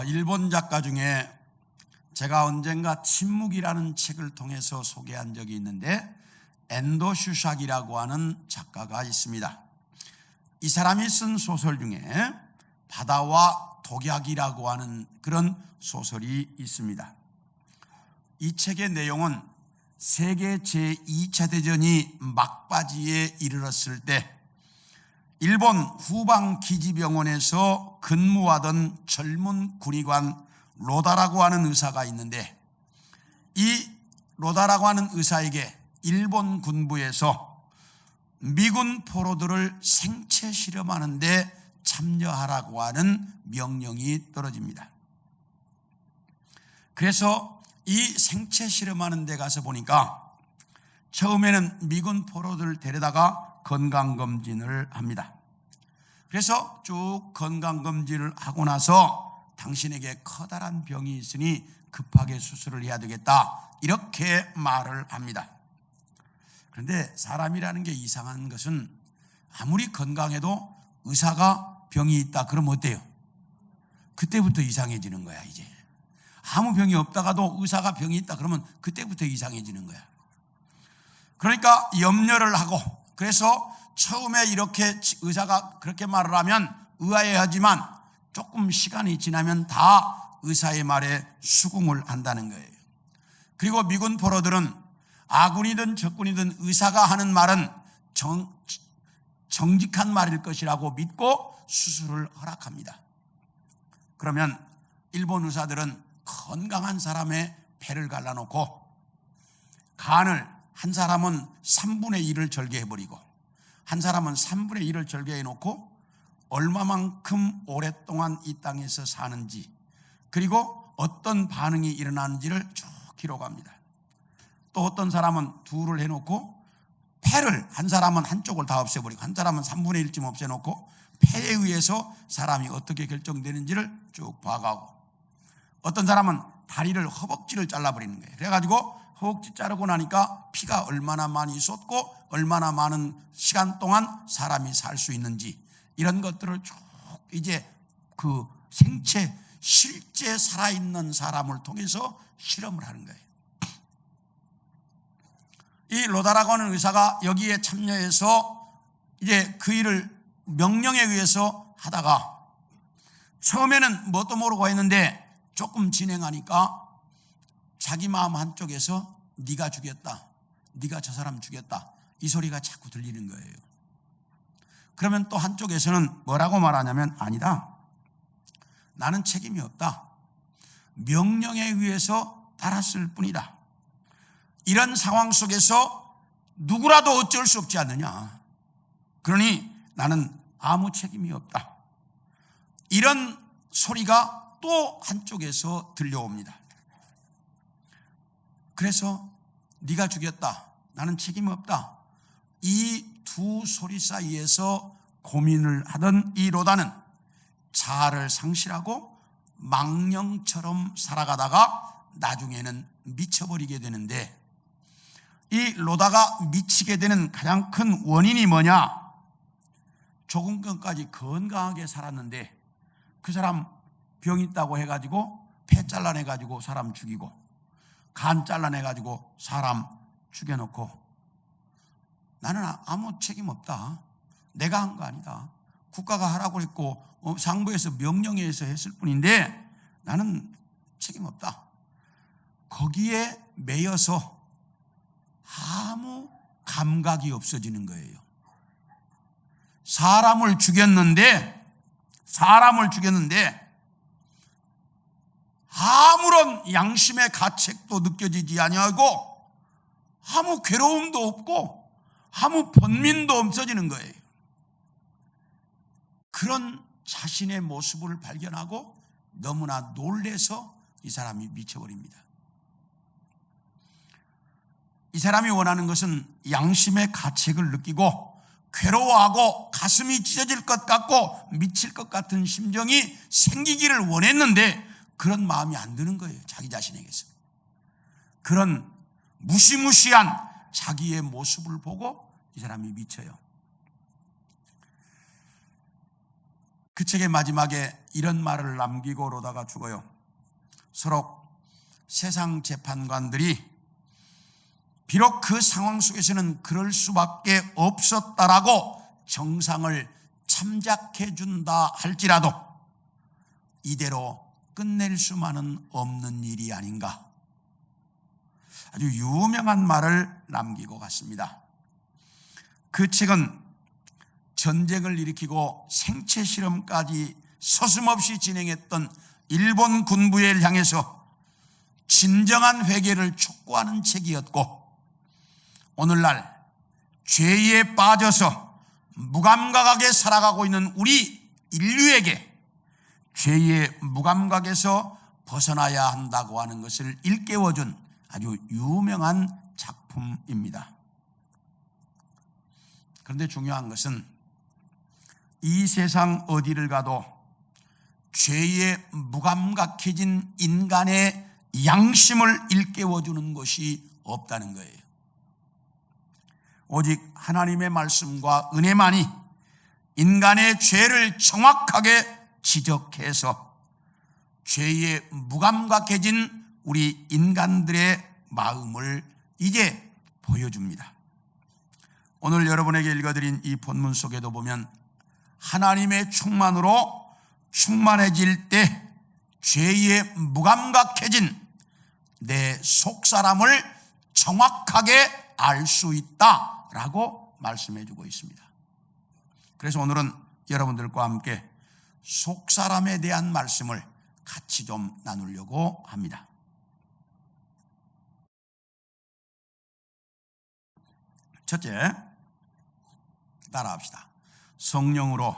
일본 작가 중에 제가 언젠가 침묵이라는 책을 통해서 소개한 적이 있는데 엔도 슈샥이라고 하는 작가가 있습니다. 이 사람이 쓴 소설 중에 바다와 독약이라고 하는 그런 소설이 있습니다. 이 책의 내용은 세계 제2차 대전이 막바지에 이르렀을 때 일본 후방기지병원에서 근무하던 젊은 군의관 로다라고 하는 의사가 있는데, 이 로다라고 하는 의사에게 일본 군부에서 미군 포로들을 생체 실험하는 데 참여하라고 하는 명령이 떨어집니다. 그래서 이 생체 실험하는 데 가서 보니까 처음에는 미군 포로들을 데려다가 건강검진을 합니다. 그래서 쭉 건강검진을 하고 나서 당신에게 커다란 병이 있으니 급하게 수술을 해야 되겠다, 이렇게 말을 합니다. 그런데 사람이라는 게 이상한 것은 아무리 건강해도 의사가 병이 있다 그러면 어때요? 그때부터 이상해지는 거야. 이제 아무 병이 없다가도 의사가 병이 있다 그러면 그때부터 이상해지는 거야. 그러니까 염려를 하고, 그래서 처음에 이렇게 의사가 그렇게 말을 하면 의아해하지만 조금 시간이 지나면 다 의사의 말에 수긍을 한다는 거예요. 그리고 미군 포로들은 아군이든 적군이든 의사가 하는 말은 정직한 말일 것이라고 믿고 수술을 허락합니다. 그러면 일본 의사들은 건강한 사람의 폐를 갈라놓고 간을 한 사람은 3분의 1을 절개해버리고 한 사람은 3분의 1을 절개해놓고 얼마만큼 오랫동안 이 땅에서 사는지, 그리고 어떤 반응이 일어나는지를 쭉 기록합니다. 또 어떤 사람은 둘을 해놓고 폐를, 한 사람은 한쪽을 다 없애버리고 한 사람은 3분의 1쯤 없애놓고 폐에 의해서 사람이 어떻게 결정되는지를 쭉 봐가고, 어떤 사람은 다리를, 허벅지를 잘라버리는 거예요. 그래가지고 허벅지 자르고 나니까 피가 얼마나 많이 쏟고 얼마나 많은 시간 동안 사람이 살 수 있는지, 이런 것들을 쭉 이제 그 생체, 실제 살아있는 사람을 통해서 실험을 하는 거예요. 이 로다라고 하는 의사가 여기에 참여해서 이제 그 일을 명령에 의해서 하다가 처음에는 뭣도 모르고 했는데 조금 진행하니까 자기 마음 한쪽에서 네가 죽였다, 네가 저 사람 죽였다, 이 소리가 자꾸 들리는 거예요. 그러면 또 한쪽에서는 뭐라고 말하냐면, 아니다, 나는 책임이 없다, 명령에 의해서 따랐을 뿐이다. 이런 상황 속에서 누구라도 어쩔 수 없지 않느냐, 그러니 나는 아무 책임이 없다, 이런 소리가 또 한쪽에서 들려옵니다. 그래서 네가 죽였다, 나는 책임 없다, 이 두 소리 사이에서 고민을 하던 이 로다는 자아를 상실하고 망령처럼 살아가다가 나중에는 미쳐버리게 되는데, 이 로다가 미치게 되는 가장 큰 원인이 뭐냐? 조금 전까지 건강하게 살았는데 그 사람 병 있다고 해가지고 폐 잘라내가지고 사람 죽이고 간 잘라내가지고 사람 죽여놓고 나는 아무 책임 없다, 내가 한 거 아니다, 국가가 하라고 했고 상부에서 명령에 의해서 했을 뿐인데 나는 책임 없다, 거기에 매여서 아무 감각이 없어지는 거예요. 사람을 죽였는데 아무런 양심의 가책도 느껴지지 아니하고 아무 괴로움도 없고 아무 번민도 없어지는 거예요. 그런 자신의 모습을 발견하고 너무나 놀래서 이 사람이 미쳐버립니다. 이 사람이 원하는 것은 양심의 가책을 느끼고 괴로워하고 가슴이 찢어질 것 같고 미칠 것 같은 심정이 생기기를 원했는데 그런 마음이 안 드는 거예요. 자기 자신에게서. 그런 무시무시한 자기의 모습을 보고 이 사람이 미쳐요. 그 책의 마지막에 이런 말을 남기고로다가 죽어요. 서로 세상 재판관들이 비록 그 상황 속에서는 그럴 수밖에 없었다라고 정상을 참작해 준다 할지라도 이대로 끝낼 수만은 없는 일이 아닌가. 아주 유명한 말을 남기고 갔습니다. 그 책은 전쟁을 일으키고 생체 실험까지 서슴없이 진행했던 일본 군부를 향해서 진정한 회개를 촉구하는 책이었고, 오늘날 죄에 빠져서 무감각하게 살아가고 있는 우리 인류에게 죄의 무감각에서 벗어나야 한다고 하는 것을 일깨워준 아주 유명한 작품입니다. 그런데 중요한 것은 이 세상 어디를 가도 죄에 무감각해진 인간의 양심을 일깨워주는 것이 없다는 거예요. 오직 하나님의 말씀과 은혜만이 인간의 죄를 정확하게 지적해서 죄에 무감각해진 우리 인간들의 마음을 이제 보여줍니다. 오늘 여러분에게 읽어드린 이 본문 속에도 보면 하나님의 충만으로 충만해질 때 죄에 무감각해진 내 속사람을 정확하게 알 수 있다라고 말씀해 주고 있습니다. 그래서 오늘은 여러분들과 함께 속사람에 대한 말씀을 같이 좀 나누려고 합니다. 첫째, 따라합시다. 성령으로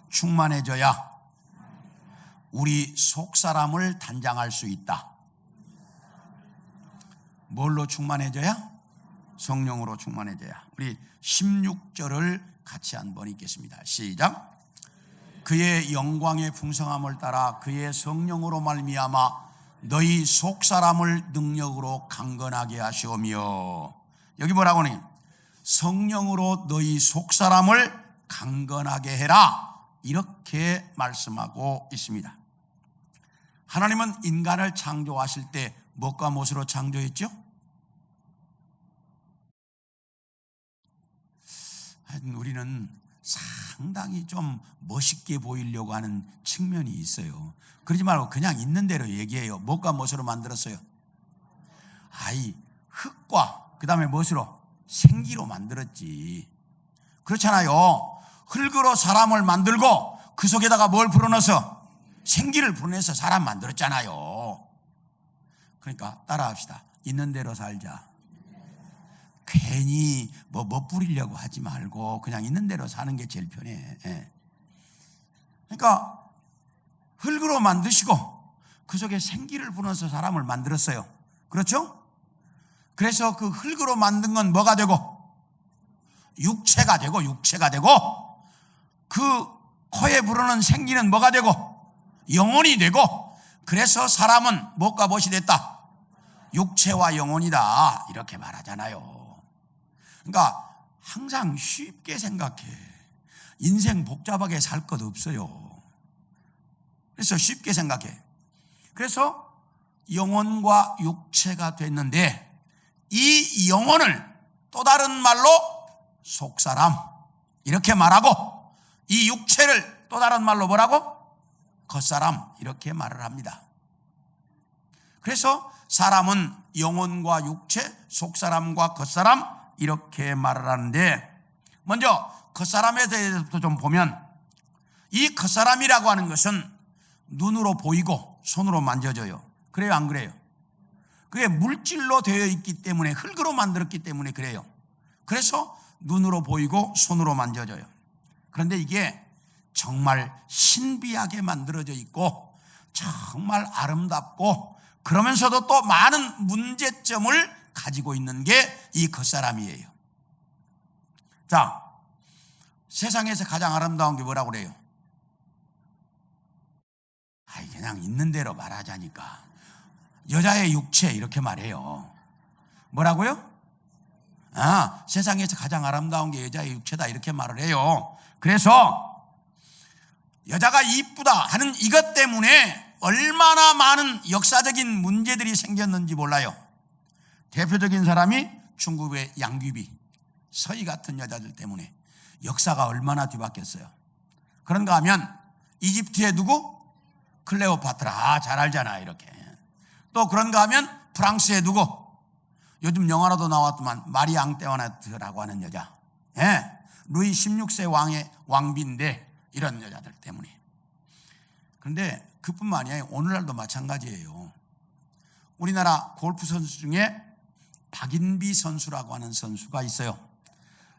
충만해져야 우리 속사람을 단장할 수 있다. 뭘로 충만해져야? 성령으로 충만해져야. 우리 16절을 같이 한번 읽겠습니다. 시작. 그의 영광의 풍성함을 따라 그의 성령으로 말미암아 너희 속사람을 능력으로 강건하게 하시오며. 여기 뭐라고 하니? 성령으로 너희 속사람을 강건하게 해라, 이렇게 말씀하고 있습니다. 하나님은 인간을 창조하실 때 무엇과 무엇으로 창조했죠? 우리는 상당히 좀 멋있게 보이려고 하는 측면이 있어요. 그러지 말고 그냥 있는 대로 얘기해요. 무엇과 무엇으로 만들었어요? 흙과 그 다음에 무엇으로? 생기로 만들었지. 그렇잖아요. 흙으로 사람을 만들고 그 속에다가 뭘 불어넣어서? 생기를 불어넣어서 사람 만들었잖아요. 그러니까 따라합시다. 있는 대로 살자. 괜히 뭐 뿌리려고 하지 말고 그냥 있는 대로 사는 게 제일 편해. 그러니까 흙으로 만드시고 그 속에 생기를 불어넣어서 사람을 만들었어요. 그렇죠? 그래서 그 흙으로 만든 건 뭐가 되고? 육체가 되고 그 코에 불어넣은 생기는 뭐가 되고? 영혼이 되고, 그래서 사람은 무엇과 무엇이 됐다? 육체와 영혼이다, 이렇게 말하잖아요. 그러니까 항상 쉽게 생각해. 인생 복잡하게 살 것 없어요. 그래서 쉽게 생각해. 그래서 영혼과 육체가 됐는데 이 영혼을 또 다른 말로 속사람, 이렇게 말하고, 이 육체를 또 다른 말로 뭐라고? 겉사람, 이렇게 말을 합니다. 그래서 사람은 영혼과 육체, 속사람과 겉사람, 이렇게 말을 하는데, 먼저 겉사람에 대해서부터 좀 보면, 이 겉사람이라고 하는 것은 눈으로 보이고 손으로 만져져요. 그래요, 안 그래요? 그게 물질로 되어 있기 때문에, 흙으로 만들었기 때문에 그래요. 그래서 눈으로 보이고 손으로 만져져요. 그런데 이게 정말 신비하게 만들어져 있고 정말 아름답고, 그러면서도 또 많은 문제점을 가지고 있는 게 이 겉사람이에요. 자, 세상에서 가장 아름다운 게 뭐라고 그래요? 그냥 있는 대로 말하자니까. 여자의 육체, 이렇게 말해요. 뭐라고요? 세상에서 가장 아름다운 게 여자의 육체다, 이렇게 말을 해요. 그래서 여자가 이쁘다 하는 이것 때문에 얼마나 많은 역사적인 문제들이 생겼는지 몰라요. 대표적인 사람이 중국의 양귀비, 서희 같은 여자들 때문에 역사가 얼마나 뒤바뀌었어요. 그런가 하면 이집트의 누구? 클레오파트라. 잘 알잖아 이렇게. 또 그런가 하면 프랑스의 누구? 요즘 영화로도 나왔더만 마리 앙떼와네트라고 하는 여자. 루이 16세 왕의 왕비인데 이런 여자들 때문에. 그런데 그뿐만 아니에요. 오늘날도 마찬가지예요. 우리나라 골프 선수 중에 박인비 선수라고 하는 선수가 있어요.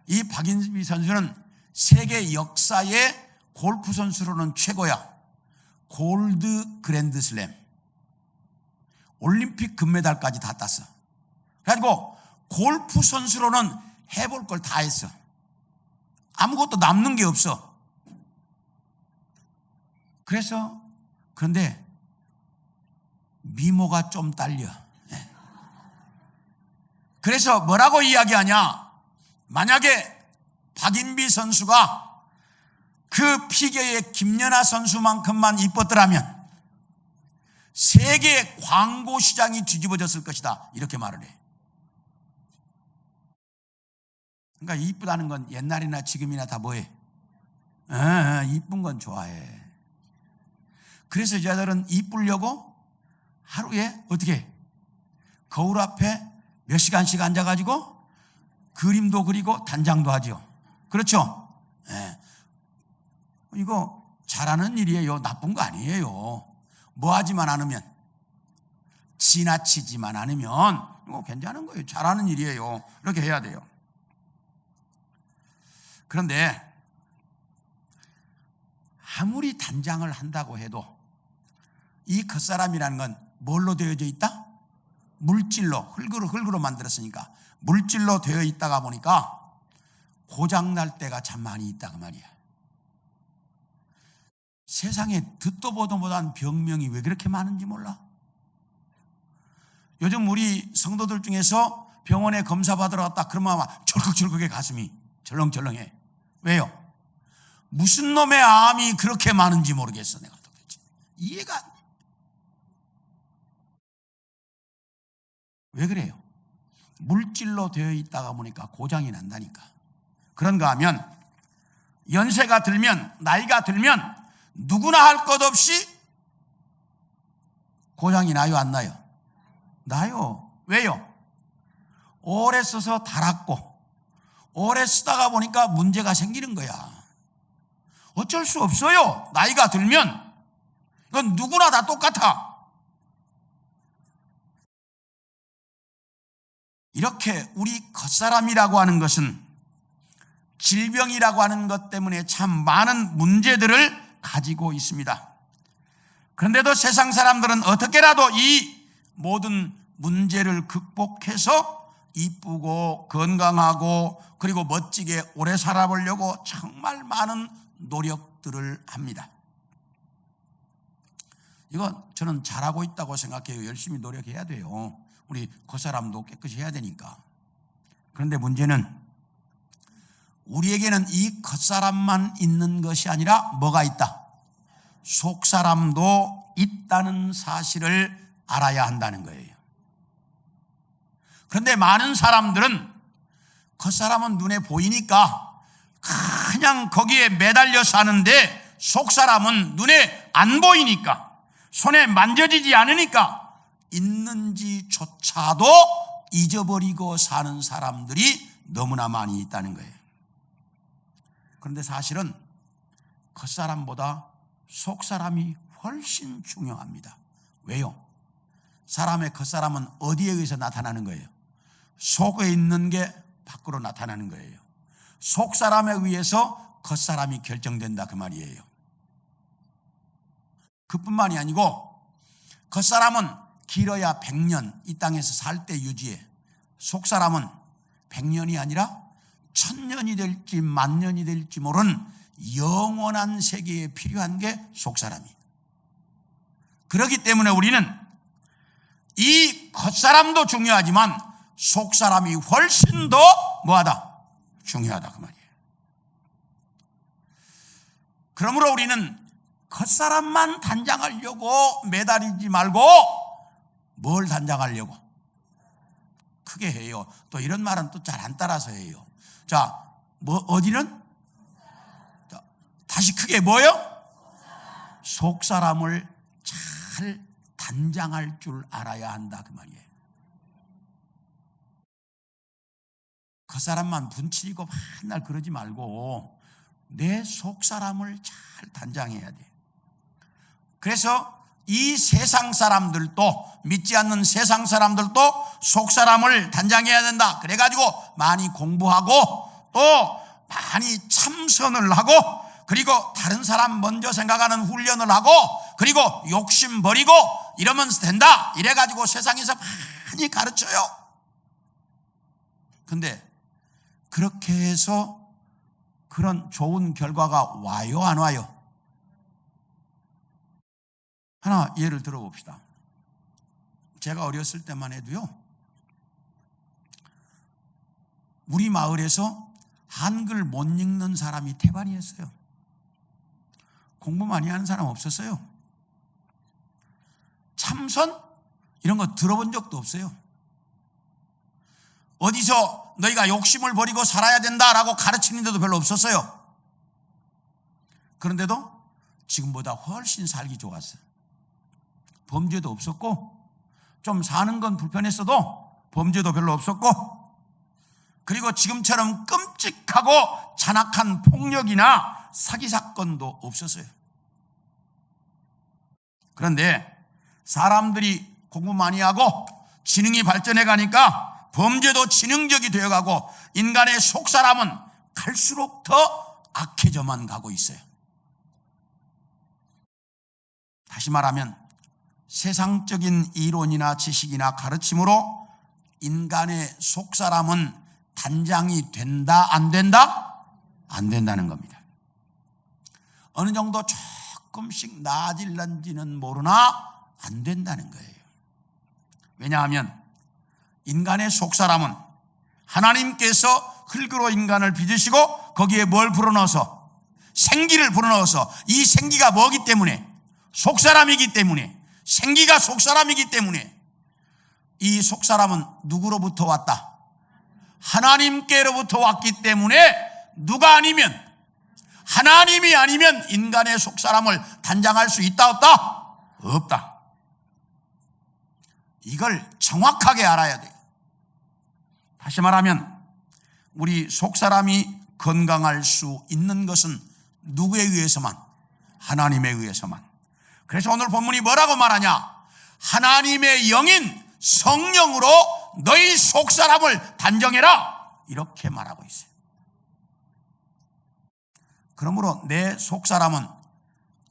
이 박인비 선수는 세계 역사의 골프 선수로는 최고야. 골드 그랜드슬램, 올림픽 금메달까지 다 땄어. 그래가지고 골프 선수로는 해볼 걸 다 했어. 아무것도 남는 게 없어. 그런데 미모가 좀 딸려. 그래서 뭐라고 이야기하냐? 만약에 박인비 선수가 그 피겨의 김연아 선수만큼만 이뻤더라면 세계 광고 시장이 뒤집어졌을 것이다. 이렇게 말을 해. 그러니까 이쁘다는 건 옛날이나 지금이나 다 뭐해? 이쁜 건 좋아해. 그래서 여자들은 이쁘려고 하루에 어떻게 거울 앞에 몇 시간씩 앉아가지고 그림도 그리고 단장도 하죠. 그렇죠? 이거 잘하는 일이에요. 나쁜 거 아니에요. 뭐 하지만 않으면, 지나치지만 않으면 이거 괜찮은 거예요. 잘하는 일이에요. 이렇게 해야 돼요. 그런데 아무리 단장을 한다고 해도 이 겉사람이라는 건 뭘로 되어져 있다? 물질로, 흙으로 만들었으니까 물질로 되어 있다가 보니까 고장날 때가 참 많이 있다고 말이야. 세상에 듣도 보도 못한 병명이 왜 그렇게 많은지 몰라. 요즘 우리 성도들 중에서 병원에 검사 받으러 갔다 그러면 아마 철컥철컥해 가슴이 절렁절렁해. 왜요? 무슨 놈의 암이 그렇게 많은지 모르겠어. 내가 도대체 이해가 안 돼. 왜 그래요? 물질로 되어 있다가 보니까 고장이 난다니까. 그런가 하면 연세가 들면, 나이가 들면 누구나 할 것 없이 고장이 나요, 안 나요? 나요. 왜요? 오래 써서 닳았고 오래 쓰다가 보니까 문제가 생기는 거야. 어쩔 수 없어요. 나이가 들면 이건 누구나 다 똑같아. 이렇게 우리 겉사람이라고 하는 것은 질병이라고 하는 것 때문에 참 많은 문제들을 가지고 있습니다. 그런데도 세상 사람들은 어떻게라도 이 모든 문제를 극복해서 이쁘고 건강하고 그리고 멋지게 오래 살아보려고 정말 많은 노력들을 합니다. 이건 저는 잘하고 있다고 생각해요. 열심히 노력해야 돼요. 우리 겉사람도 깨끗이 해야 되니까. 그런데 문제는 우리에게는 이 겉사람만 있는 것이 아니라 뭐가 있다? 속사람도 있다는 사실을 알아야 한다는 거예요. 그런데 많은 사람들은 겉사람은 눈에 보이니까 그냥 거기에 매달려 사는데 속사람은 눈에 안 보이니까, 손에 만져지지 않으니까 있는지조차도 잊어버리고 사는 사람들이 너무나 많이 있다는 거예요. 그런데 사실은 겉사람보다 속사람이 훨씬 중요합니다. 왜요? 사람의 겉사람은 어디에 의해서 나타나는 거예요? 속에 있는 게 밖으로 나타나는 거예요. 속사람에 의해서 겉사람이 결정된다 그 말이에요. 그뿐만이 아니고 겉사람은 길어야 100년 이 땅에서 살 때 유지해. 속사람은 100년이 아니라 1000년이 될지 10,000년이 될지 모르는 영원한 세계에 필요한 게 속사람이에요. 그렇기 때문에 우리는 이 겉사람도 중요하지만 속사람이 훨씬 더 뭐하다? 중요하다 그 말이에요. 그러므로 우리는 겉사람만 단장하려고 매달리지 말고 뭘 단장하려고? 크게 해요. 또 이런 말은 또 잘 안 따라서 해요. 자, 어디는? 자, 다시 크게 뭐요? 속사람을 잘 단장할 줄 알아야 한다 그 말이에요. 겉사람만 분치고 맨날 그러지 말고 내 속사람을 잘 단장해야 돼. 그래서 이 세상 사람들도, 믿지 않는 세상 사람들도 속사람을 단장해야 된다. 그래가지고 많이 공부하고 또 많이 참선을 하고, 그리고 다른 사람 먼저 생각하는 훈련을 하고, 그리고 욕심 버리고 이러면 된다. 이래가지고 세상에서 많이 가르쳐요. 근데 그렇게 해서 그런 좋은 결과가 와요, 안 와요? 하나 예를 들어봅시다. 제가 어렸을 때만 해도요, 우리 마을에서 한글 못 읽는 사람이 태반이었어요. 공부 많이 하는 사람 없었어요. 참선? 이런 거 들어본 적도 없어요. 어디서 너희가 욕심을 버리고 살아야 된다라고 가르치는 데도 별로 없었어요. 그런데도 지금보다 훨씬 살기 좋았어요. 범죄도 없었고, 좀 사는 건 불편했어도 범죄도 별로 없었고, 그리고 지금처럼 끔찍하고 잔악한 폭력이나 사기 사건도 없었어요. 그런데 사람들이 공부 많이 하고 지능이 발전해 가니까 범죄도 지능적이 되어가고 인간의 속사람은 갈수록 더 악해져만 가고 있어요. 다시 말하면 세상적인 이론이나 지식이나 가르침으로 인간의 속사람은 단장이 된다, 안 된다? 안 된다는 겁니다. 어느 정도 조금씩 나아질런지는 모르나 안 된다는 거예요. 왜냐하면 인간의 속사람은 하나님께서 흙으로 인간을 빚으시고 거기에 뭘 불어넣어서? 생기를 불어넣어서, 이 생기가 뭐기 때문에? 속사람이기 때문에, 생기가 속사람이기 때문에, 이 속사람은 누구로부터 왔다? 하나님께로부터 왔기 때문에 누가 아니면, 하나님이 아니면 인간의 속사람을 단장할 수 있다, 없다? 없다. 이걸 정확하게 알아야 돼요. 다시 말하면 우리 속사람이 건강할 수 있는 것은 누구에 의해서만? 하나님에 의해서만. 그래서 오늘 본문이 뭐라고 말하냐? 하나님의 영인 성령으로 너희 속사람을 단정해라, 이렇게 말하고 있어요. 그러므로 내 속사람은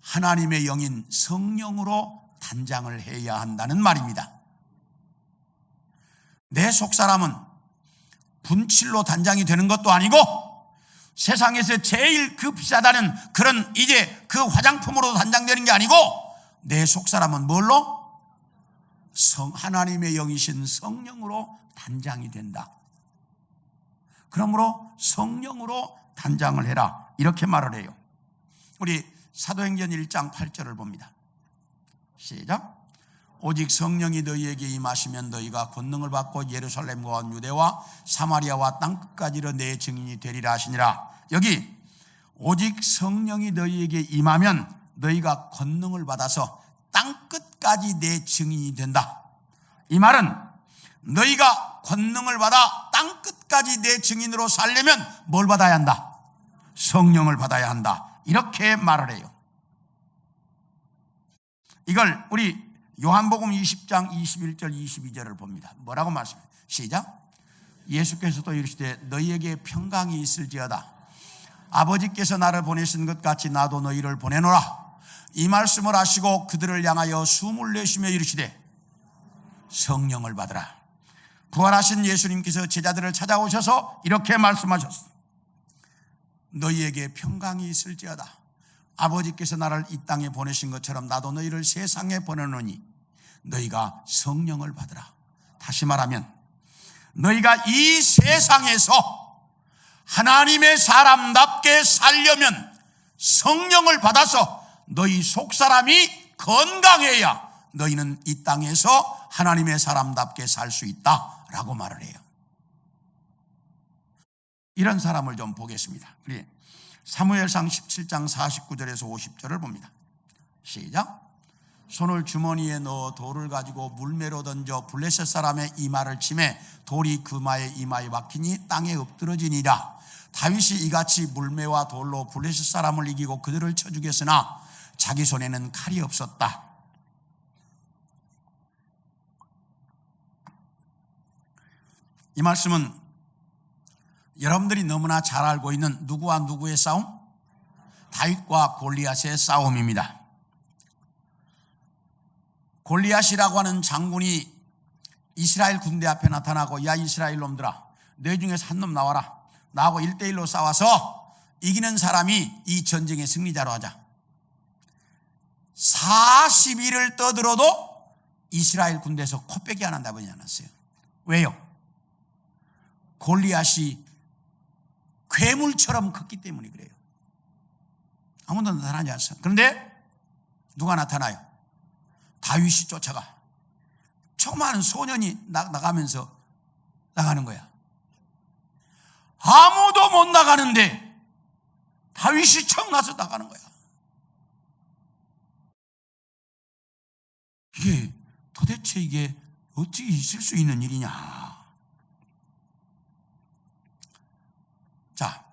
하나님의 영인 성령으로 단장을 해야 한다는 말입니다. 내 속사람은 분칠로 단장이 되는 것도 아니고 세상에서 제일 비싸다는 그런 이제 그 화장품으로 단장되는 게 아니고, 내 속사람은 뭘로? 하나님의 영이신 성령으로 단장이 된다. 그러므로 성령으로 단장을 해라, 이렇게 말을 해요. 우리 사도행전 1장 8절을 봅니다. 시작. 오직 성령이 너희에게 임하시면 너희가 권능을 받고 예루살렘과 유대와 사마리아와 땅끝까지로 내 증인이 되리라 하시니라. 여기 오직 성령이 너희에게 임하면 너희가 권능을 받아서 땅끝까지 내 증인이 된다. 이 말은 너희가 권능을 받아 땅끝까지 내 증인으로 살려면 뭘 받아야 한다? 성령을 받아야 한다, 이렇게 말을 해요. 이걸 우리 요한복음 20장 21절 22절을 봅니다. 뭐라고 말씀해요? 시작. 예수께서도 이르시되 너희에게 평강이 있을지어다. 아버지께서 나를 보내신 것 같이 나도 너희를 보내노라. 이 말씀을 하시고 그들을 향하여 숨을 내쉬며 이르시되 성령을 받으라. 부활하신 예수님께서 제자들을 찾아오셔서 이렇게 말씀하셨습니다. 너희에게 평강이 있을지어다. 아버지께서 나를 이 땅에 보내신 것처럼 나도 너희를 세상에 보내노니 너희가 성령을 받으라. 다시 말하면 너희가 이 세상에서 하나님의 사람답게 살려면 성령을 받아서 너희 속사람이 건강해야 너희는 이 땅에서 하나님의 사람답게 살 수 있다라고 말을 해요. 이런 사람을 좀 보겠습니다. 우리 사무엘상 17장 49절에서 50절을 봅니다. 시작. 손을 주머니에 넣어 돌을 가지고 물매로 던져 블레셋 사람의 이마를 치매 돌이 그마의 이마에 박히니 땅에 엎드러지니라. 다윗이 이같이 물매와 돌로 블레셋 사람을 이기고 그들을 쳐 죽였으나 자기 손에는 칼이 없었다. 이 말씀은 여러분들이 너무나 잘 알고 있는 누구와 누구의 싸움? 다윗과 골리앗의 싸움입니다. 골리앗이라고 하는 장군이 이스라엘 군대 앞에 나타나고, 야 이스라엘 놈들아, 내 중에서 한 놈 나와라. 나하고 1대1로 싸워서 이기는 사람이 이 전쟁의 승리자로 하자. 40일을 떠들어도 이스라엘 군대에서 코빼기 안 한다고 하지 않았어요. 왜요? 골리앗이 괴물처럼 컸기 때문에 그래요. 아무도 나타나지 않았어요. 그런데 누가 나타나요? 다윗이 쫓아가. 조그마한 소년이 나가면서 나가는 거야. 아무도 못 나가는데 다윗이 척 나서 나가는 거야. 이게 도대체 이게 어떻게 있을 수 있는 일이냐. 자,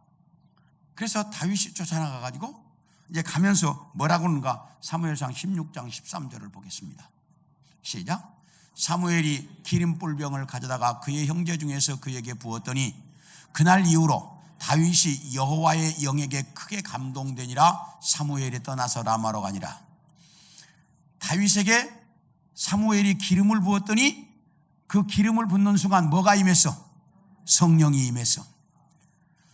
그래서 다윗이 쫓아나가가지고 이제 가면서 뭐라고 하는가? 사무엘상 16장 13절을 보겠습니다. 시작. 사무엘이 기름불병을 가져다가 그의 형제 중에서 그에게 부었더니 그날 이후로 다윗이 여호와의 영에게 크게 감동되니라. 사무엘이 떠나서 라마로 가니라. 다윗에게 사무엘이 기름을 부었더니 그 기름을 붓는 순간 뭐가 임했어? 성령이 임했어.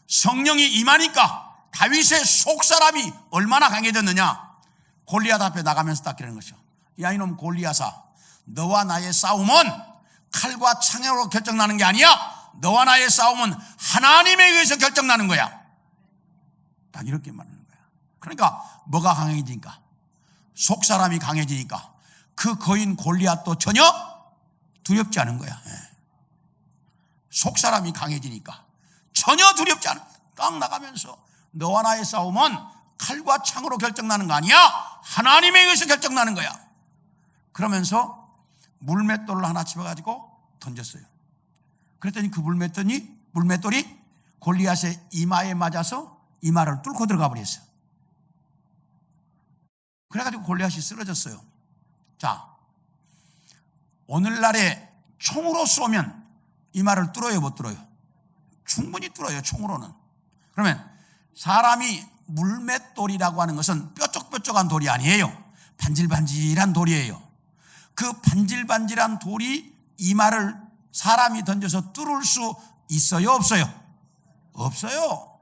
성령이 임하니까 다윗의 속사람이 얼마나 강해졌느냐. 골리앗 앞에 나가면서 딱 그러는 것이죠. 야 이놈 골리앗아, 너와 나의 싸움은 칼과 창으로 결정나는 게 아니야. 너와 나의 싸움은 하나님에 의해서 결정나는 거야. 딱 이렇게 말하는 거야. 그러니까 뭐가 강해지니까? 속사람이 강해지니까 그 거인 골리앗도 전혀 두렵지 않은 거야. 속사람이 강해지니까 전혀 두렵지 않은 거야. 딱 나가면서 너와 나의 싸움은 칼과 창으로 결정나는 거 아니야. 하나님에 의해서 결정나는 거야. 그러면서 물맷돌을 하나 집어가지고 던졌어요. 그랬더니 그 물맷돌이 골리앗의 이마에 맞아서 이마를 뚫고 들어가 버렸어요. 그래가지고 골리앗이 쓰러졌어요. 자, 오늘날에 총으로 쏘면 이마를 뚫어요, 못 뚫어요? 충분히 뚫어요, 총으로는. 그러면 사람이 물맷돌이라고 하는 것은 뾰족뾰족한 돌이 아니에요. 반질반질한 돌이에요. 그 반질반질한 돌이 이마를 사람이 던져서 뚫을 수 있어요, 없어요? 없어요.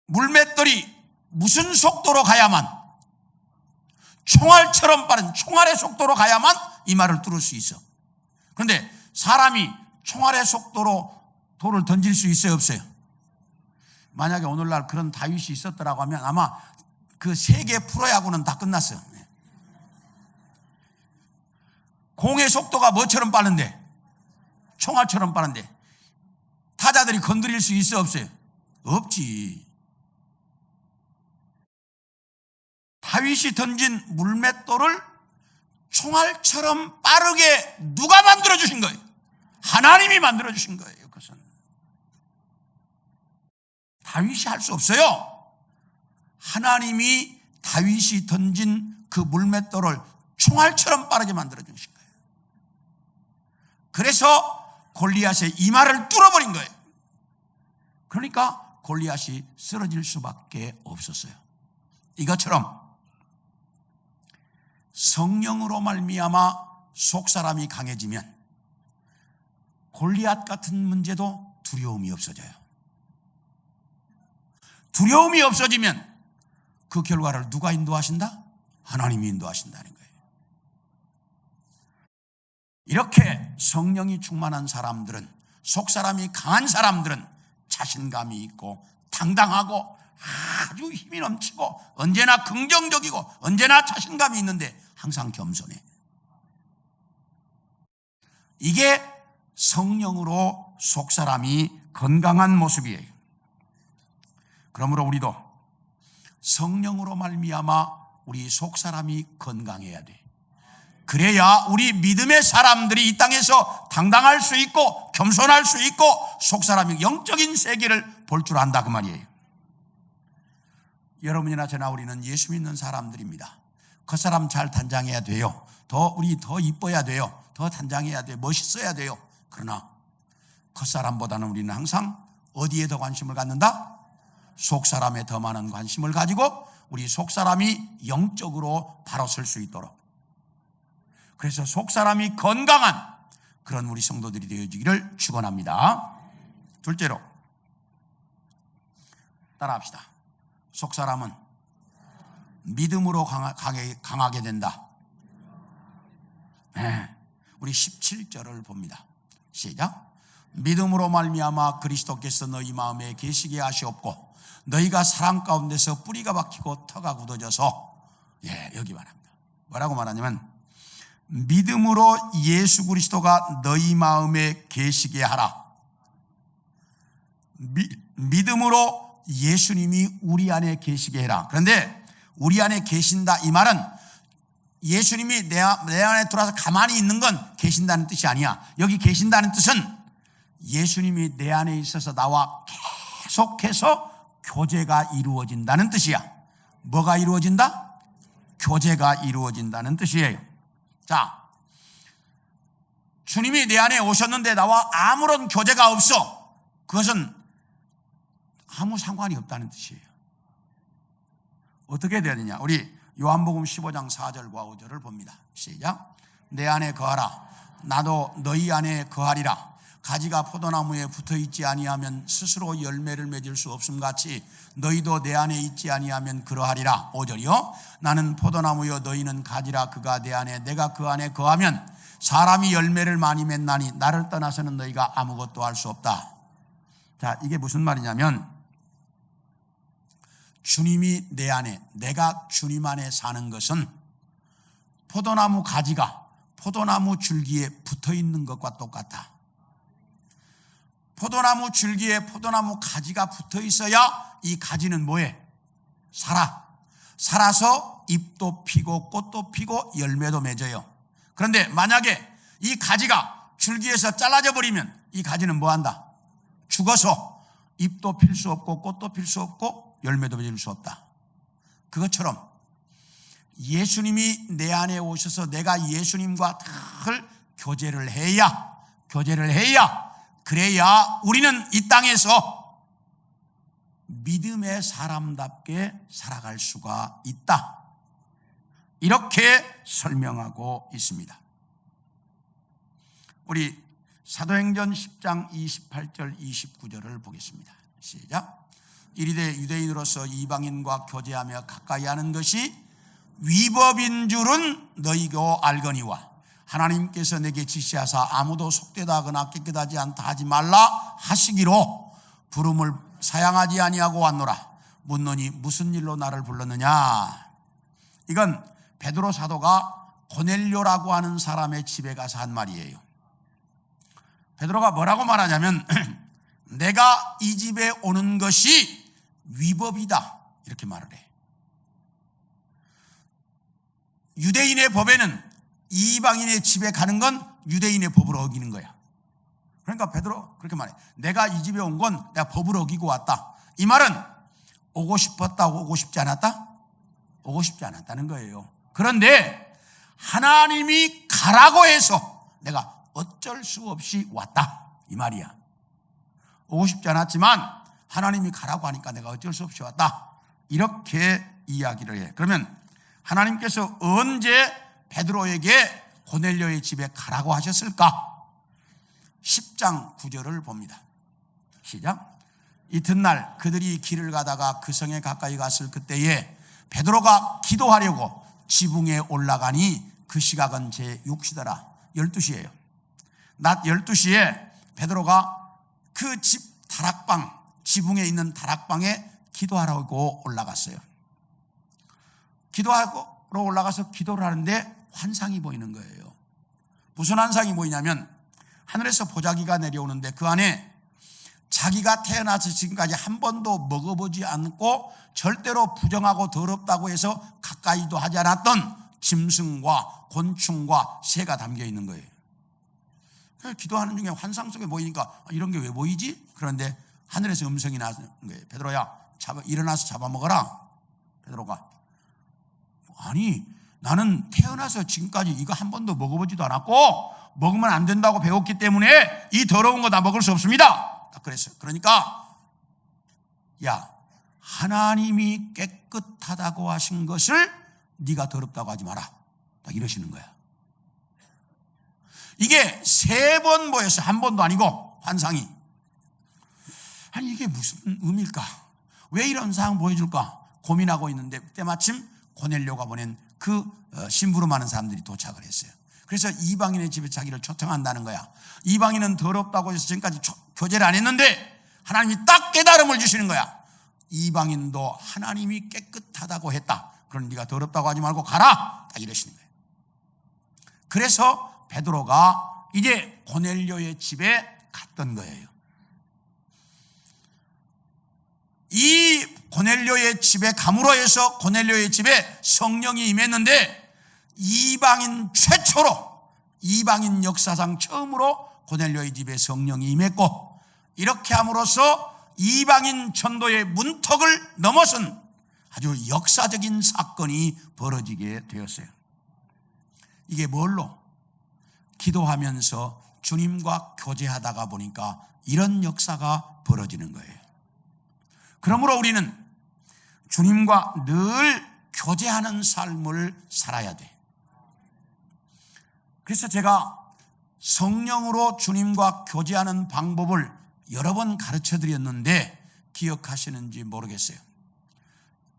물맷돌이 무슨 속도로 가야만, 총알처럼 빠른 총알의 속도로 가야만 이마를 뚫을 수 있어. 그런데 사람이 총알의 속도로 돌을 던질 수 있어요, 없어요? 만약에 오늘날 그런 다윗이 있었더라고 하면 아마 그 세계 프로야구는 다 끝났어요. 공의 속도가 뭐처럼 빠른데? 총알처럼 빠른데 타자들이 건드릴 수 있어, 없어요? 없지. 다윗이 던진 물맷돌을 총알처럼 빠르게 누가 만들어주신 거예요? 하나님이 만들어주신 거예요. 그것은 다윗이 할 수 없어요. 하나님이 다윗이 던진 그 물맷돌을 총알처럼 빠르게 만들어주신 거예요. 그래서 골리앗의 이마를 뚫어버린 거예요. 그러니까 골리앗이 쓰러질 수밖에 없었어요. 이것처럼 성령으로 말미암아 속사람이 강해지면 골리앗 같은 문제도 두려움이 없어져요. 두려움이 없어지면 그 결과를 누가 인도하신다? 하나님이 인도하신다는 거예요. 이렇게 성령이 충만한 사람들은, 속사람이 강한 사람들은 자신감이 있고 당당하고 아주 힘이 넘치고 언제나 긍정적이고 언제나 자신감이 있는데 항상 겸손해. 이게 성령으로 속사람이 건강한 모습이에요. 그러므로 우리도 성령으로 말미암아 우리 속사람이 건강해야 돼. 그래야 우리 믿음의 사람들이 이 땅에서 당당할 수 있고 겸손할 수 있고 속사람이 영적인 세계를 볼 줄 안다 그 말이에요. 여러분이나 저나 우리는 예수 믿는 사람들입니다. 그 사람 잘 단장해야 돼요. 우리 더 이뻐야 돼요. 더 단장해야 돼요. 멋있어야 돼요. 그러나 그 사람보다는 우리는 항상 어디에 더 관심을 갖는다? 속사람에 더 많은 관심을 가지고 우리 속사람이 영적으로 바로 설 수 있도록, 그래서 속사람이 건강한 그런 우리 성도들이 되어지기를 축원합니다. 둘째로 따라합시다. 속사람은 믿음으로 강하게 된다. 네. 우리 17절을 봅니다. 시작. 믿음으로 말미암아 그리스도께서 너희 마음에 계시게 하시옵고 너희가 사랑 가운데서 뿌리가 박히고 터가 굳어져서, 여기 말합니다. 뭐라고 말하냐면 믿음으로 예수 그리스도가 너희 마음에 계시게 하라. 믿음으로 예수님이 우리 안에 계시게 해라. 그런데 우리 안에 계신다 이 말은 예수님이 내 안에 들어와서 가만히 있는 건 계신다는 뜻이 아니야. 여기 계신다는 뜻은 예수님이 내 안에 있어서 나와 계속해서 교제가 이루어진다는 뜻이야. 뭐가 이루어진다? 교제가 이루어진다는 뜻이에요. 자, 주님이 내 안에 오셨는데 나와 아무런 교제가 없어. 그것은 아무 상관이 없다는 뜻이에요. 어떻게 돼야 되냐? 우리 요한복음 15장 4절과 5절을 봅니다. 시작. 내 안에 거하라. 나도 너희 안에 거하리라. 가지가 포도나무에 붙어있지 아니하면 스스로 열매를 맺을 수 없음 같이 너희도 내 안에 있지 아니하면 그러하리라. 5절이요. 나는 포도나무요 너희는 가지라. 그가 내 안에 내가 그 안에 거하면 사람이 열매를 많이 맺나니 나를 떠나서는 너희가 아무것도 할 수 없다. 자, 이게 무슨 말이냐면 주님이 내 안에, 내가 주님 안에 사는 것은 포도나무 가지가 포도나무 줄기에 붙어있는 것과 똑같다. 포도나무 줄기에 포도나무 가지가 붙어 있어야 이 가지는 뭐해? 살아서 잎도 피고 꽃도 피고 열매도 맺어요. 그런데 만약에 이 가지가 줄기에서 잘라져 버리면 이 가지는 뭐한다? 죽어서 잎도 필 수 없고 꽃도 필 수 없고 열매도 맺을 수 없다. 그것처럼 예수님이 내 안에 오셔서 내가 예수님과 늘 교제를 해야 그래야 우리는 이 땅에서 믿음의 사람답게 살아갈 수가 있다. 이렇게 설명하고 있습니다. 우리 사도행전 10장 28절 29절을 보겠습니다. 시작. 이르되 유대인으로서 이방인과 교제하며 가까이 하는 것이 위법인 줄은 너희고 알거니와 하나님께서 내게 지시하사 아무도 속되다 하거나 깨끗하지 않다 하지 말라 하시기로 부름을 사양하지 아니하고 왔노라. 묻노니 무슨 일로 나를 불렀느냐. 이건 베드로 사도가 고넬료라고 하는 사람의 집에 가서 한 말이에요. 베드로가 뭐라고 말하냐면 내가 이 집에 오는 것이 위법이다 이렇게 말을 해. 유대인의 법에는 이방인의 집에 가는 건 유대인의 법을 어기는 거야. 그러니까 베드로 그렇게 말해. 내가 이 집에 온 건 내가 법을 어기고 왔다. 이 말은 오고 싶었다, 오고 싶지 않았다? 오고 싶지 않았다는 거예요. 그런데 하나님이 가라고 해서 내가 어쩔 수 없이 왔다 이 말이야. 오고 싶지 않았지만 하나님이 가라고 하니까 내가 어쩔 수 없이 왔다 이렇게 이야기를 해. 그러면 하나님께서 언제 베드로에게 고넬료의 집에 가라고 하셨을까? 10장 9절을 봅니다. 시작. 이튿날 그들이 길을 가다가 그 성에 가까이 갔을 그때에 베드로가 기도하려고 지붕에 올라가니 그 시각은 제6시더라. 12시예요. 낮 12시에 베드로가 그 집 다락방, 지붕에 있는 다락방에 기도하라고 올라갔어요. 기도하러 올라가서 기도를 하는데 환상이 보이는 거예요. 무슨 환상이 보이냐면 하늘에서 보자기가 내려오는데 그 안에 자기가 태어나서 지금까지 한 번도 먹어보지 않고 절대로 부정하고 더럽다고 해서 가까이도 하지 않았던 짐승과 곤충과 새가 담겨 있는 거예요. 그래서 기도하는 중에 환상 속에 보이니까 이런 게 왜 보이지? 그런데 하늘에서 음성이 나는 거예요. 베드로야, 일어나서 잡아먹어라. 베드로가, 아니 나는 태어나서 지금까지 이거 한 번도 먹어보지도 않았고 먹으면 안 된다고 배웠기 때문에 이 더러운 거 다 먹을 수 없습니다. 딱 그랬어요. 그러니까 야, 하나님이 깨끗하다고 하신 것을 네가 더럽다고 하지 마라. 딱 이러시는 거야. 이게 3번 보였어요. 한 번도 아니고 환상이. 아니 이게 무슨 의미일까? 왜 이런 상황 보여줄까? 고민하고 있는데 그때 마침 고넬료가 보낸 그 심부름하는 사람들이 도착을 했어요. 그래서 이방인의 집에 자기를 초청한다는 거야. 이방인은 더럽다고 해서 지금까지 교제를 안 했는데 하나님이 딱 깨달음을 주시는 거야. 이방인도 하나님이 깨끗하다고 했다. 그럼 네가 더럽다고 하지 말고 가라. 딱 이러시는 거예요. 그래서 베드로가 이제 고넬료의 집에 갔던 거예요. 이 고넬료의 집에 감으로 해서 고넬료의 집에 성령이 임했는데 이방인 최초로, 이방인 역사상 처음으로 고넬료의 집에 성령이 임했고, 이렇게 함으로써 이방인 전도의 문턱을 넘어선 아주 역사적인 사건이 벌어지게 되었어요. 이게 뭘로? 기도하면서 주님과 교제하다가 보니까 이런 역사가 벌어지는 거예요. 그러므로 우리는 주님과 늘 교제하는 삶을 살아야 돼. 그래서 제가 성령으로 주님과 교제하는 방법을 여러 번 가르쳐 드렸는데 기억하시는지 모르겠어요.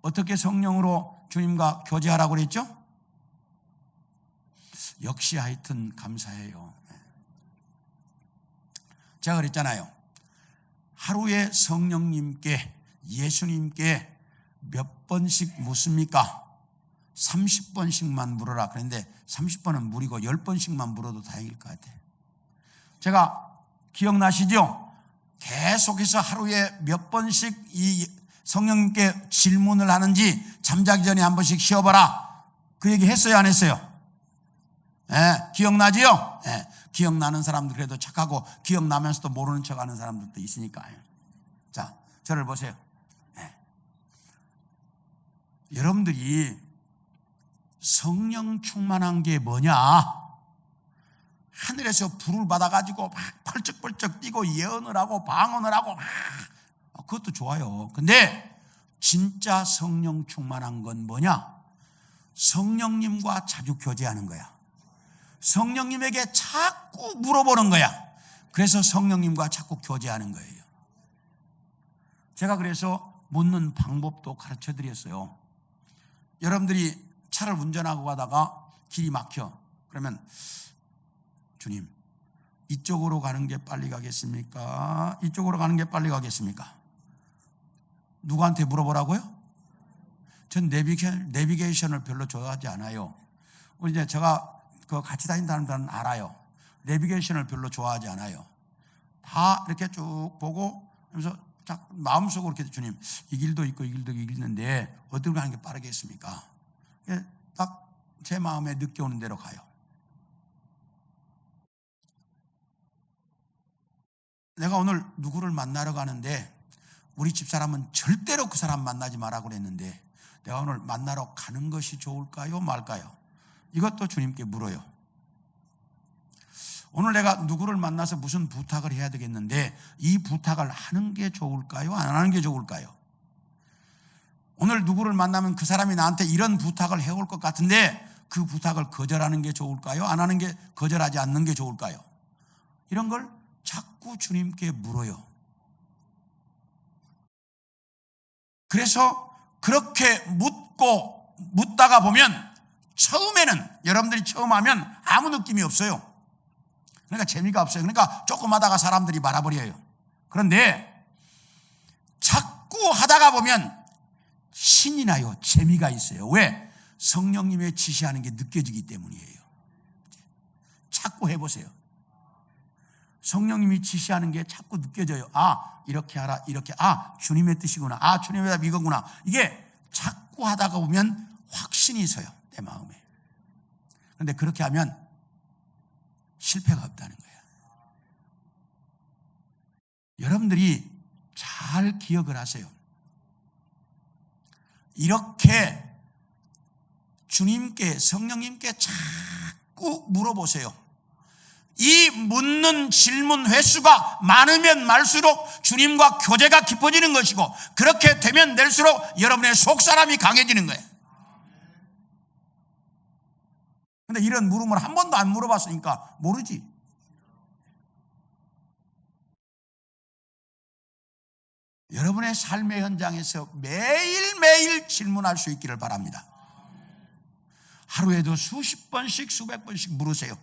어떻게 성령으로 주님과 교제하라고 그랬죠? 역시 하여튼 감사해요. 제가 그랬잖아요. 하루에 성령님께, 예수님께 몇 번씩 묻습니까? 30번씩만 물어라. 그런데 30번은 무리고 10번씩만 물어도 다행일 것 같아요. 제가 기억나시죠? 계속해서 하루에 몇 번씩 이 성령님께 질문을 하는지 잠자기 전에 한 번씩 쉬어봐라. 그 얘기 했어요, 안 했어요? 기억나지요? 기억나는 사람들 그래도 착하고 기억나면서도 모르는 척하는 사람들도 있으니까요. 자, 저를 보세요. 여러분들이 성령 충만한 게 뭐냐? 하늘에서 불을 받아가지고 막 펄쩍펄쩍 뛰고 예언을 하고 방언을 하고 그것도 좋아요. 근데 진짜 성령 충만한 건 뭐냐? 성령님과 자주 교제하는 거야. 성령님에게 자꾸 물어보는 거야. 그래서 성령님과 자꾸 교제하는 거예요. 제가 그래서 묻는 방법도 가르쳐 드렸어요. 여러분들이 차를 운전하고 가다가 길이 막혀. 그러면 주님, 이쪽으로 가는 게 빨리 가겠습니까? 이쪽으로 가는 게 빨리 가겠습니까? 누구한테 물어보라고요? 전 내비게이션을 별로 좋아하지 않아요. 이제 제가 같이 다닌다는 사람은 알아요. 내비게이션을 별로 좋아하지 않아요. 다 이렇게 쭉 보고 하면서 마음속으로 이렇게 주님, 이 길도 있고 이 길도 있는데 어디로 가는 게 빠르겠습니까? 딱 제 마음에 느껴오는 대로 가요. 내가 오늘 누구를 만나러 가는데 우리 집사람은 절대로 그 사람 만나지 말라고 그랬는데 내가 오늘 만나러 가는 것이 좋을까요, 말까요? 이것도 주님께 물어요. 오늘 내가 누구를 만나서 무슨 부탁을 해야 되겠는데 이 부탁을 하는 게 좋을까요, 안 하는 게 좋을까요? 오늘 누구를 만나면 그 사람이 나한테 이런 부탁을 해올 것 같은데 그 부탁을 거절하는 게 좋을까요, 안 하는 게, 거절하지 않는 게 좋을까요? 이런 걸 자꾸 주님께 물어요. 그래서 그렇게 묻다가 보면 처음에는, 여러분들이 처음 하면 아무 느낌이 없어요. 그러니까 재미가 없어요. 그러니까 조금 하다가 사람들이 말아버려요. 그런데 자꾸 자꾸 하다가 보면 신이 나요. 재미가 있어요. 왜? 성령님의 지시하는 게 느껴지기 때문이에요. 자꾸 해보세요. 성령님이 지시하는 게 자꾸 느껴져요. 아, 이렇게 하라, 이렇게. 아, 주님의 뜻이구나. 아, 주님의 답 이거구나. 이게 자꾸 하다가 보면 확신이 서요, 내 마음에. 그런데 그렇게 하면 실패가 없다는 거예요. 여러분들이 잘 기억을 하세요. 이렇게 주님께, 성령님께 자꾸 물어보세요. 이 묻는 질문 횟수가 많으면 많을수록 주님과 교제가 깊어지는 것이고, 그렇게 되면 될수록 여러분의 속사람이 강해지는 거예요. 근데 이런 물음을 한 번도 안 물어봤으니까 모르지. 여러분의 삶의 현장에서 매일매일 질문할 수 있기를 바랍니다. 하루에도 수십 번씩, 수백 번씩 물으세요.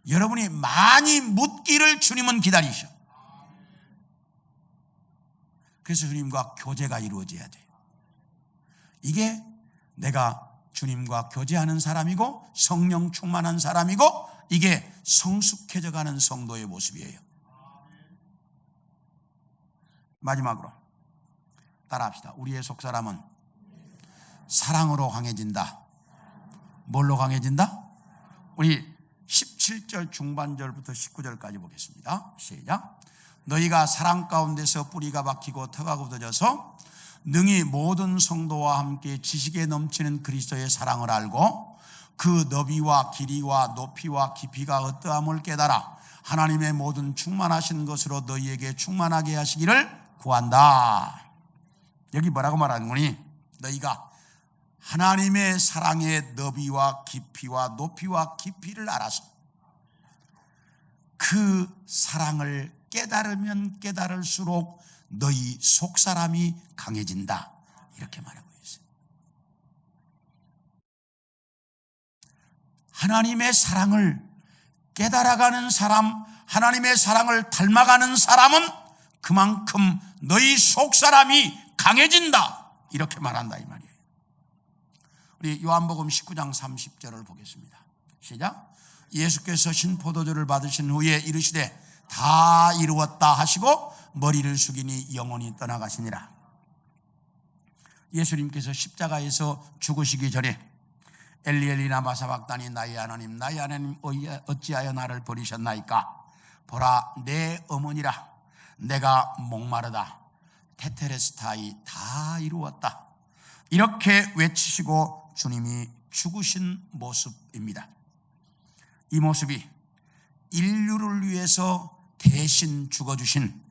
여러분이 많이 묻기를 주님은 기다리셔. 그래서 주님과 교제가 이루어져야 돼요. 이게 내가 주님과 교제하는 사람이고 성령 충만한 사람이고, 이게 성숙해져 가는 성도의 모습이에요. 마지막으로 따라합시다. 우리의 속사람은 사랑으로 강해진다. 뭘로 강해진다? 우리 17절 중반절부터 19절까지 보겠습니다. 시작. 너희가 사랑 가운데서 뿌리가 박히고 터가 굳어져서 능히 모든 성도와 함께 지식에 넘치는 그리스도의 사랑을 알고 그 너비와 길이와 높이와 깊이가 어떠함을 깨달아 하나님의 모든 충만하신 것으로 너희에게 충만하게 하시기를 구한다. 여기 뭐라고 말하는 거니? 너희가 하나님의 사랑의 너비와 깊이와 높이와 깊이를 알아서 그 사랑을 깨달으면 깨달을수록 너희 속사람이 강해진다. 이렇게 말하고 있어요. 하나님의 사랑을 깨달아가는 사람, 하나님의 사랑을 닮아가는 사람은 그만큼 너희 속사람이 강해진다. 이렇게 말한다 이 말이에요. 우리 요한복음 19장 30절을 보겠습니다. 시작. 예수께서 신포도주를 받으신 후에 이르시되 다 이루었다 하시고 머리를 숙이니 영혼이 떠나가시니라. 예수님께서 십자가에서 죽으시기 전에 엘리 엘리 라마 사박다니 나의 하나님 어찌하여 나를 버리셨나이까. 보라 내 어머니라. 내가 목마르다. 테테레스타이 다 이루었다. 이렇게 외치시고 주님이 죽으신 모습입니다. 이 모습이 인류를 위해서 대신 죽어주신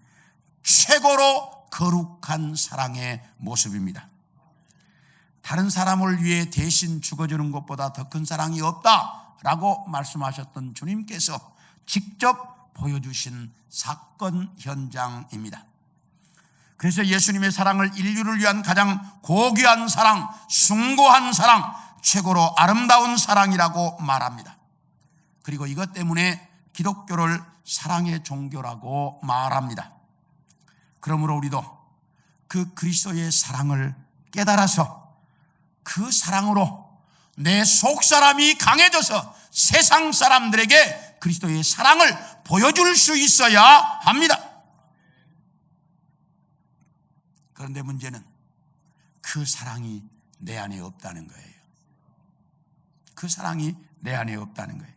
최고로 거룩한 사랑의 모습입니다. 다른 사람을 위해 대신 죽어주는 것보다 더 큰 사랑이 없다라고 말씀하셨던 주님께서 직접 보여주신 사건 현장입니다. 그래서 예수님의 사랑을 인류를 위한 가장 고귀한 사랑, 숭고한 사랑, 최고로 아름다운 사랑이라고 말합니다. 그리고 이것 때문에 기독교를 사랑의 종교라고 말합니다. 그러므로 우리도 그 그리스도의 사랑을 깨달아서 그 사랑으로 내 속사람이 강해져서 세상 사람들에게 그리스도의 사랑을 보여줄 수 있어야 합니다. 그런데 문제는 그 사랑이 내 안에 없다는 거예요. 그 사랑이 내 안에 없다는 거예요.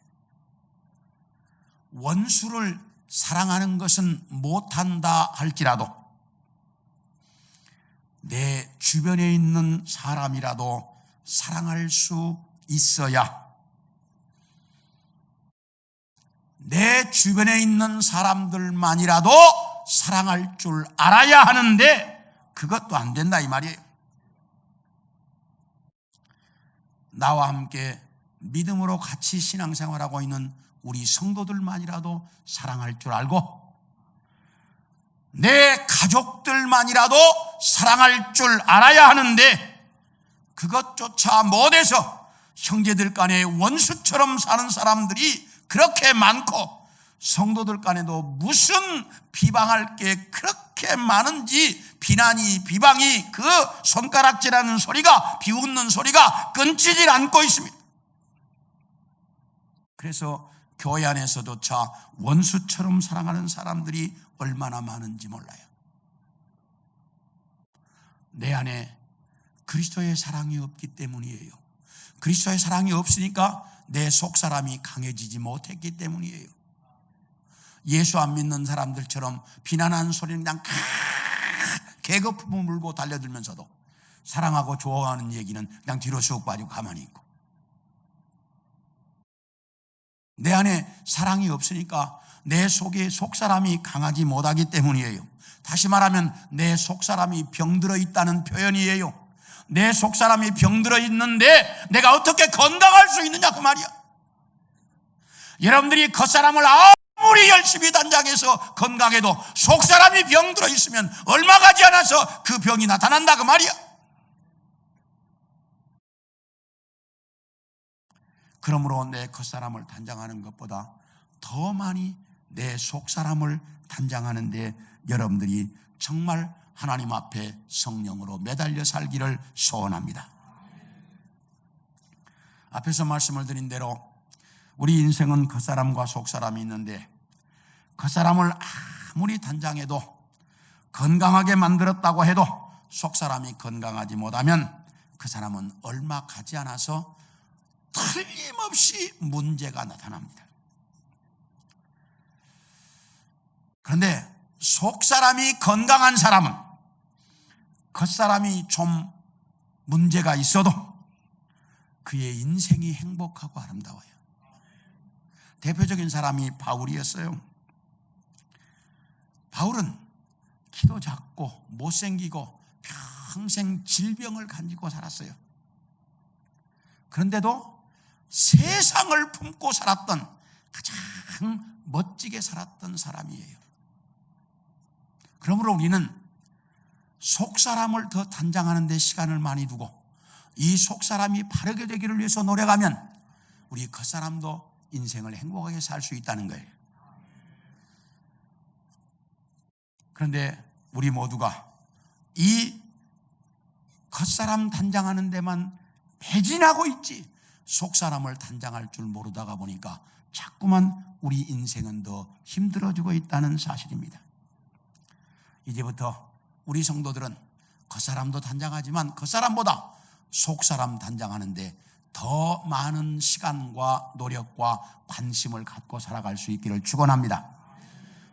원수를 사랑하는 것은 못한다 할지라도 내 주변에 있는 사람이라도 사랑할 수 있어야, 내 주변에 있는 사람들만이라도 사랑할 줄 알아야 하는데 그것도 안 된다 이 말이에요. 나와 함께 믿음으로 같이 신앙생활하고 있는 우리 성도들만이라도 사랑할 줄 알고 내 가족들만이라도 사랑할 줄 알아야 하는데 그것조차 못해서 형제들 간에 원수처럼 사는 사람들이 그렇게 많고 성도들 간에도 무슨 비방할 게 그렇게 많은지 비난이 비방이 그 손가락질하는 소리가 비웃는 소리가 끊지질 않고 있습니다. 그래서 교회 안에서조차 원수처럼 사랑하는 사람들이 얼마나 많은지 몰라요. 내 안에 그리스도의 사랑이 없기 때문이에요. 그리스도의 사랑이 없으니까 내 속사람이 강해지지 못했기 때문이에요. 예수 안 믿는 사람들처럼 비난하는 소리는 그냥 개거품을 물고 달려들면서도 사랑하고 좋아하는 얘기는 그냥 뒤로 쑥 빠지고 가만히 있고, 내 안에 사랑이 없으니까 내 속에 속사람이 강하지 못하기 때문이에요. 다시 말하면 내 속사람이 병들어 있다는 표현이에요. 내 속사람이 병들어 있는데 내가 어떻게 건강할 수 있느냐 그 말이야. 여러분들이 겉사람을 아무리 열심히 단장해서 건강해도 속사람이 병들어 있으면 얼마 가지 않아서 그 병이 나타난다 그 말이야. 그러므로 내 겉사람을 단장하는 것보다 더 많이 내 속사람을 단장하는 데 여러분들이 정말 하나님 앞에 성령으로 매달려 살기를 소원합니다. 앞에서 말씀을 드린 대로 우리 인생은 겉사람과 속사람이 있는데, 겉사람을 아무리 단장해도 건강하게 만들었다고 해도 속사람이 건강하지 못하면 그 사람은 얼마 가지 않아서 틀림없이 문제가 나타납니다. 그런데 속사람이 건강한 사람은 겉사람이 좀 문제가 있어도 그의 인생이 행복하고 아름다워요. 대표적인 사람이 바울이었어요. 바울은 키도 작고 못생기고 평생 질병을 가지고 살았어요. 그런데도 세상을 품고 살았던, 가장 멋지게 살았던 사람이에요. 그러므로 우리는 속사람을 더 단장하는 데 시간을 많이 두고 이 속사람이 바르게 되기를 위해서 노력하면 우리 겉사람도 인생을 행복하게 살 수 있다는 거예요. 그런데 우리 모두가 이 겉사람 단장하는 데만 매진하고 있지 속사람을 단장할 줄 모르다가 보니까 자꾸만 우리 인생은 더 힘들어지고 있다는 사실입니다. 이제부터 우리 성도들은 겉사람도 단장하지만 겉사람보다 속사람 단장하는데 더 많은 시간과 노력과 관심을 갖고 살아갈 수 있기를 축원합니다.